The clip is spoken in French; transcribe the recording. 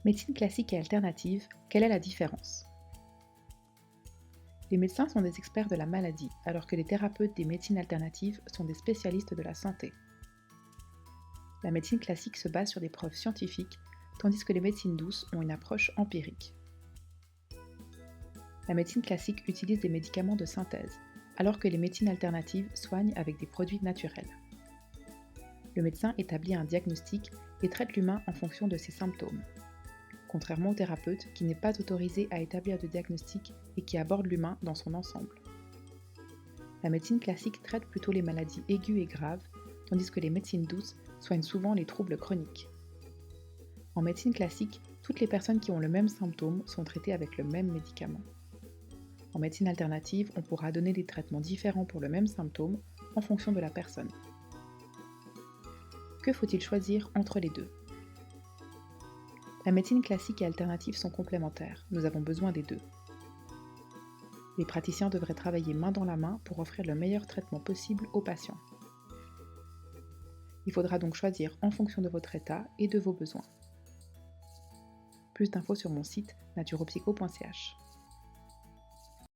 Médecine classique et alternative, quelle est la différence? Les médecins sont des experts de la maladie, alors que les thérapeutes des médecines alternatives sont des spécialistes de la santé. La médecine classique se base sur des preuves scientifiques, tandis que les médecines douces ont une approche empirique. La médecine classique utilise des médicaments de synthèse, alors que les médecines alternatives soignent avec des produits naturels. Le médecin établit un diagnostic et traite l'humain en fonction de ses symptômes, contrairement au thérapeute qui n'est pas autorisé à établir de diagnostic et qui aborde l'humain dans son ensemble. La médecine classique traite plutôt les maladies aiguës et graves, tandis que les médecines douces soignent souvent les troubles chroniques. En médecine classique, toutes les personnes qui ont le même symptôme sont traitées avec le même médicament. En médecine alternative, on pourra donner des traitements différents pour le même symptôme en fonction de la personne. Que faut-il choisir entre les deux? La médecine classique et alternative sont complémentaires, nous avons besoin des deux. Les praticiens devraient travailler main dans la main pour offrir le meilleur traitement possible aux patients. Il faudra donc choisir en fonction de votre état et de vos besoins. Plus d'infos sur mon site naturopsycho.ch.